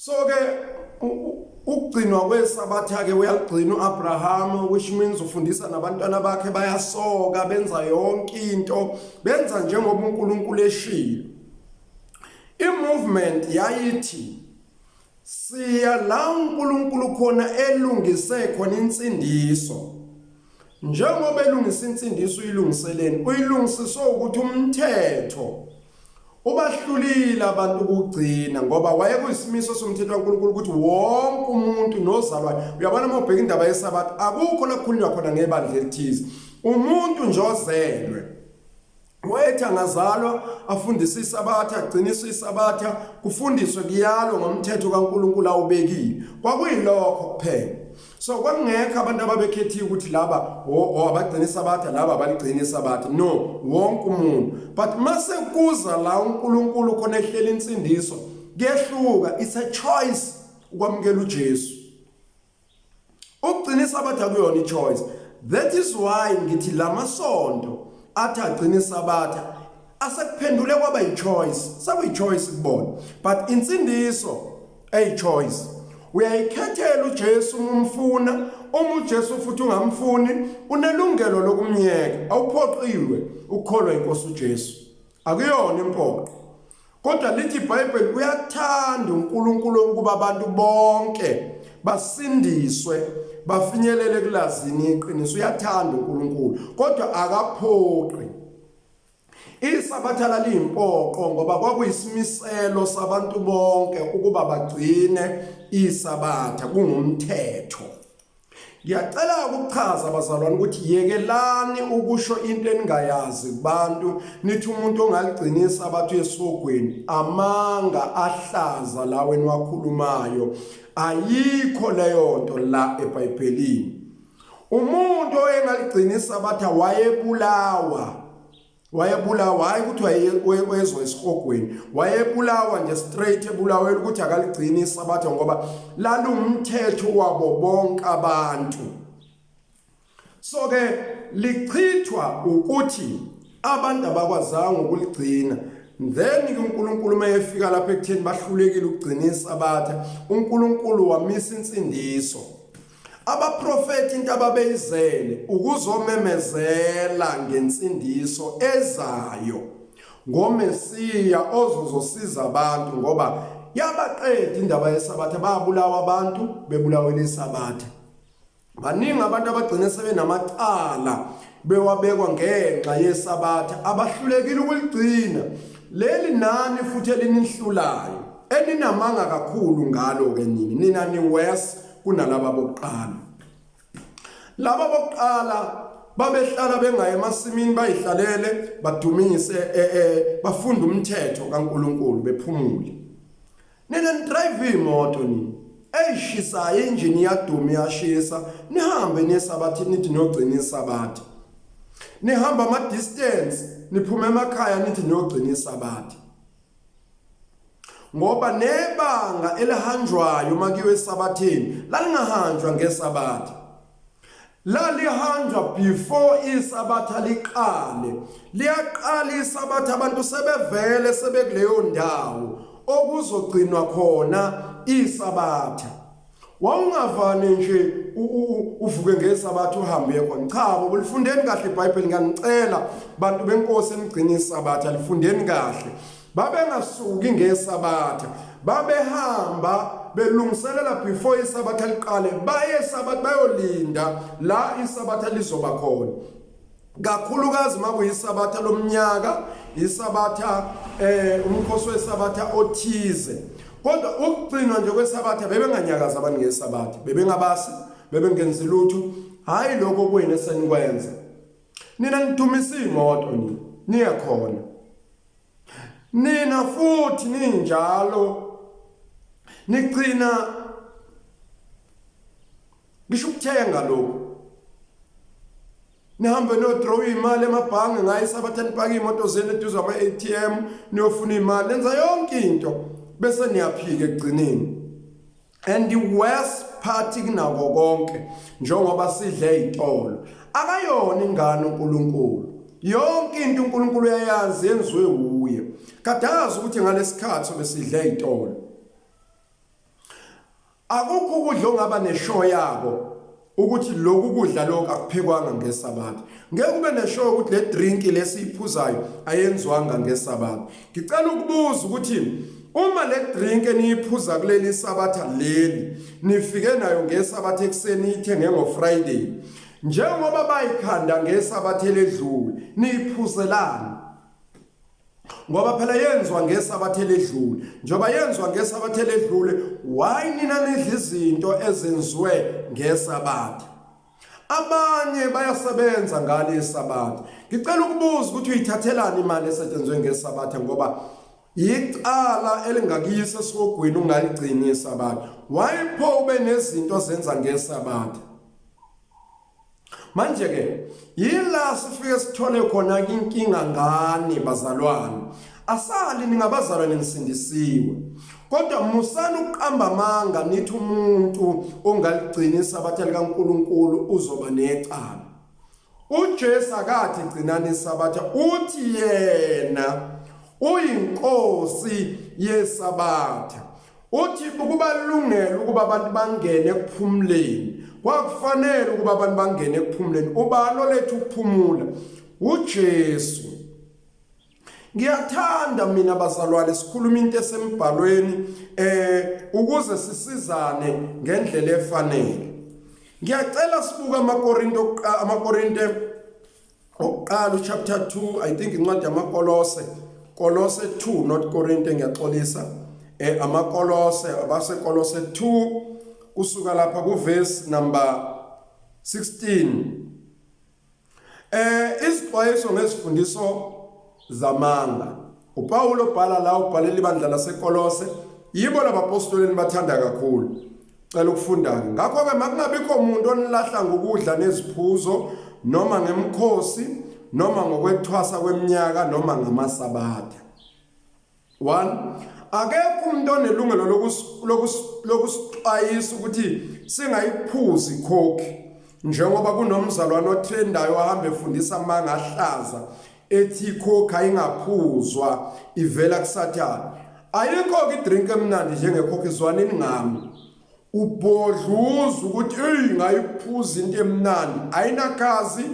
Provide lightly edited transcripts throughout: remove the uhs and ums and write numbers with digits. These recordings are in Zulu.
So ke ukugcinwa kwesabatha ke uyagcina uAbraham, which means ufundisa nabantwana bakhe bayasoka, benza yonke into, benza njengoba uNkulunkulu eshilo. I-movement yayithi siya la uNkulunkulu khona elungise khona insindiso. Njengoba elungisa insindiso uyilungiseleni, uyilungisiswe ukuthi umthetho ubahlulile abantu ukugcina ngoba wayekuyisimiso somthetho kaNkulunkulu ukuthi wonke umuntu nozalwayo. Uyabona uma ubheka indaba yesabatha akukho la kukhulunywa khona ngebandla elithize. Umuntu nje ozelwe wayethi angazalwa afundise isabatha, agcinise isabatha, kufundiswe kuyalo ngomthetho kaNkulunkulu awubekile. Kwakuyilokho kuphela. So kwakungekho abantu ababekhethiwe ukuthi laba abagcina isabatha laba abaligcina isabatha. No, wonke umuntu. But mase kuza la uNkulunkulu khona ehlela insindiso kuyehluka. It's a choice ukwamukela uJesu. Ukugcina isabatha kuyona i-choice. That is why ngithi lamasonto athi agcina isabatha asekuphendule kwaba yi-choice. Sakuyi-choice kubona. But insindiso eyi-choice. Uyayikhethela uJesu umfuna, uma uJesu futhi ungamfuni, unelungelo lokumyeka. Awuphoqiwe ukukholwa inkosi uJesu. Akuyona impoqo. Kodwa lithi iBhayibheli uyathanda uNkulunkulu ukuba abantu bonke basindiswe, bafinyelele kulazini iqiniso. Uyathanda uNkulunkulu, kodwa akaphoqi. Isabatha laliyimpoqo ngoba kwakuyisimiselo sabantu bonke ukuba bagcine isabatha kungumthetho. Ngiyacela ukuchaza abazalwane ukuthi yekelani ukusho into eningayazi kubantu nithi umuntu ongaligcina isabatha esogweni amanga ahlaza lawe niwakhulumayo. Ayikho leyo nto la eBhayibhelini. Umuntu oyengaligcina isabatha wayebulawa hayi ukuthi wayezwe esihogweni, wayebulawa nje straight, ebulawe ukuthi akaligcini isabatha ngoba lalumthetho wabo bonke abantu. So ke lichithwa ukuthi abantu abakwazanga ukuligcina. Then uNkulunkulu mayefika lapha ekutheni bahlulekile ukugcina isabatha, uNkulunkulu wamisa insindiso. Abaprofeti into ababeyizele ukuzomemezela ngensindiso ezayo ngoMesiya ozozosiza abantu ngoba yabaqeda indaba yesabatha, babulawa abantu bebulawela isabatha. Baningi abantu abagcina sebenamacala bewabekwa ngenxa yesabatha abahlulekile ukuligcina. Leli nani futhi elinihlulayo eninamanga kakhulu ngalo ke nina ni worse kunalaba bokuqala. Laba bokuqala babehlala bengaye emasimini bayihlalele badumise bafunda umthetho kaNkulunkulu bephumule. Nina drive imoto nini eyishisa engine iyaduma iyashisa, nihambe nesabatha nithi nogcina isabatha. Nihamba ama distance niphume emakhaya nithi nogcina isabatha. Ngoba nebanga elihanjwayo makiwe esabatheni lalingahanjwa ngesabatha. Lalihanjwa before isabatha liqale. Liyaqala isabatha abantu sebevele sebekuleyo ndawo okuzogcinwa khona isabatha. Wawungavane nje uvuke ngesabatha uhambe khona. Cha, ulifundeni kahle iBhayibheli, ngiyanicela bantu benkosi enigcina isabatha lifundeni kahle. Babengasuki ngesabatha, babehamba belungiselela before isabatha liqale, baye esabatha bayolinda la isabatha lizoba khona. Kakhulukazi makuyisabatha lomnyaka, isabatha umkhosi wesabatha othize. Kodwa ukugcinwa nje kwesabatha bebenganyakaza abantu ngesabatha, bebengabasi, bebengenzi lutho. Hayi lokho kuyini esenikwenza. Nina nidumisa imoto niyakhona. Nina futhi ninjalo nigcina ngisho ukuthenga lokho. Nihambe no-draw imali emabhange ngayo isabatha nipaka imoto zenu eduze ama-ATM niyofuna imali, lenza yonke into bese niyaphika ekugcineni. And the worst part kunako konke njengoba sidle izitolo akayona ingane uNkulunkulu. Yonke into uNkulunkulu uyayazi yenziwe uye. Kadazi ukuthi ngalesikhathi besidle izitolo akukho ukudla ongaba neshow yako ukuthi lokhu kudla lokho akuphekwanga ngeSabatha. Ngeke ube neshow ukuthi le drink lesiphuzayo ayenziwanga ngeSabatha. Ngicela ukubuza ukuthi uma le drink eniyiphuza kuleli Sabatha leli nifike nayo ngeSabatha ekseni ithenge ngoFriday, njengoba bayikhanda ngeSabatha ledlule niyiphuzelana, ngoba phela yenziwa ngeSabatha ledlule. Njoba yenziwa ngeSabatha ledlule, why nina nidla izinto ezenziwe ngeSabatha? Abanye bayasebenza ngale iSabatha. Ngicela ukubuza ukuthi uyithathelani imali esetshenzwe ngeSabatha, ngoba icala elingakuyisa esogwini ungaligcini iSabatha. Why pho ube nezinto zenza ngeSabatha? Manje ke yila sifike sithole khona inkinga ngani bazalwane. Asali ningabazalwane nisindisiwe, kodwa musana uqamba amanga nithi umuntu ongaligcina iSabatha likaNkulunkulu uzoba necala. uJesu akathi gcinani iSabatha, uthi yena uyinkosi yeSabatha. Uthi kubalungela ukuba abantu bangene ekuphumuleni, kwakufanele ukuba abantu bangene ekuphumuleni. Ubani olethu ukuphumula? uJesu. Ngiyathanda mina bazalwane sikhuluma into esembhalweni ukuze sisizane ngendlela efanele. Ngiyacela sibuka amaKorinte oqala chapter 2, I think incwadi yamaKolose, Kolose 2 not Korinte, ngiyaxolisa. Amakolose abase Kolose 2 kusuka lapha ku verse number 16. Isixwayiso ngezifundiso zamanga. uPawulo ubhala la, ubhalela ibandla laseKolose, yibo labapostoli bathanda kakhulu. Cela ukufunda. Ngakho ke makungabikho umuntu onilahla ngokudla neziphuzo noma ngemkhosi noma ngokwethwasa kweminyaka noma ngamaSabatha. 1. Akekho umuntu onelungelo lokusixwayisa ukuthi singayiphuzi ikhokhi, njengoba kunomzalwane otrendayo wahamba efundisa amanga ahlaza ethi ikhokhi ayingaphuzwa ivela kuSathane. Ayikho idrink emnandi njengekhokhi, izwaneni ngami. Ubodluza ukuthi ngayiphuza into emnandi, ayinakazi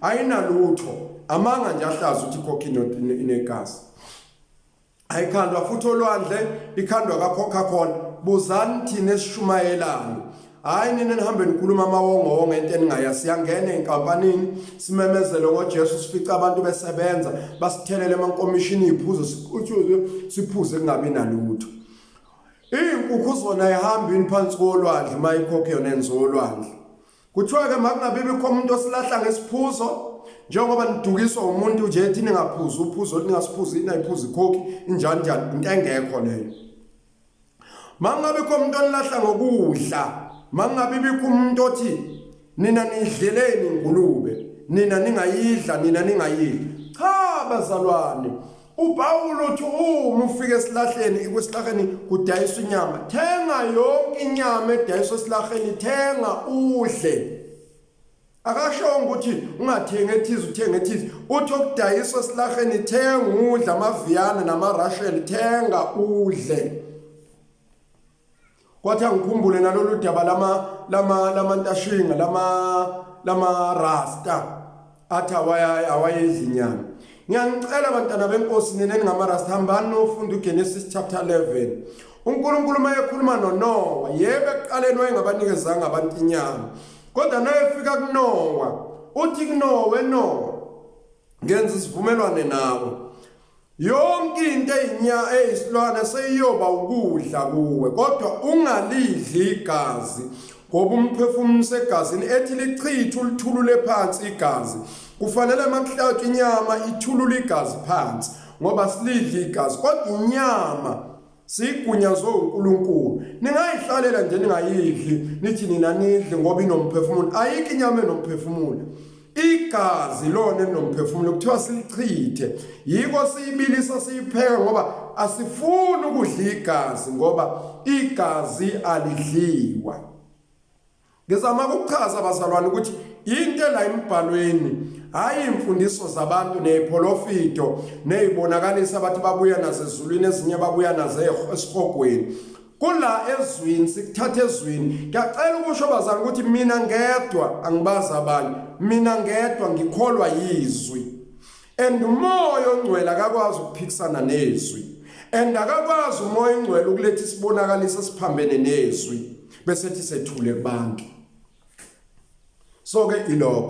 ayinalutho, amanga nje ahlaza ukuthi ikhokhi inekazi. Ayikhandwa futhi olwandle, ikhandwa kaCoca-Cola. Buzani thina esishumayelayo. Hayi nina nihambe nikhuluma amawongo into eningayazi. Siyangena enkampanini simemezele ngoJesu, sifica abantu besebenza basithelele emankomishini iphuzo siphuze kungabi nalutho. Inkukhu zona ehambini phansi kolwandle mayikhokhe yona enzolwandle. Kuthiwa ke makungabibikho umuntu osilahla ngesiphuzo, njengoba nidukiswa umuntu nje ethi ningaphuza uphuzo ningasiphuzi inayiphuza ikhokhi injani into engekho leyo. Makungabikho umuntu onilahla ngokudla, makungabibikho umuntu othi nina nidleleni ingulube, nina ningayidla, nina ningayidla. Cha bazalwane, uPawulo uthi uma ufike esilahleni, kwesilahleni kudayiswa inyama, thenga yonke inyama edayiswa esilahleni, thenga udle. Akashongo ukuthi ungathenga ethize uthenga ethize. Uthi okudayiswa esilahleni thenga udla, amaviyana namarasheli thenga udle. Kwathi ngikhumbule nalolu daba lama ntashinga lama rasta athi awayedla inyama. Ngiyacela abantwana benkosi nina ningamarasta, hambani nofunda uGenesis chapter 11. uNkulunkulu mayekhuluma noNoah, yebo ekuqaleni wayengabanikezanga abantu inyama, kodwa nayefika kuNoah uthi kuNoah, Noah ngenza isivumelwano nawe, yonke into eyisilwane seyiyoba ukudla kuwe, kodwa ungalidli igazi, ngoba umphefumulo segazini ethi lichithe ulithulule phansi igazi. Kufanele makuhlatshwe inyama ithulule igazi phansi, ngoba silidli igazi, kodwa inyama sigunyazwe uNkulunkulu. Ningayihlalela nje ningayidli nithi nina nidle ngoba inomphefumulo. Ayikho inyama enomphefumulo, igazi lona elinomphefumulo kuthiwa silichithe. Yiko siyibilisa siyipheka, ngoba asifuni ukudla igazi, ngoba igazi alidliwa. Ngizama ukuchaza abazalwane ukuthi into la embhalweni hayi imfundiso zabantu neziprofito nezibonakalisa abathi babuya nazo ezulwini, ezinye babuya nazo esihogweni. kula ezwini sikuthatha ezwini ngiyacela ukusho bazali ukuthi mina ngedwa angibazi abanye mina ngedwa ngikholwa yizwi and umoya ongcwele akakwazi ukuphikisana nezwi and akakwazi umoya ongcwele ukuletha isibonakalisa siphambene nezwi bese sithi sethule kubantu so ke ilokho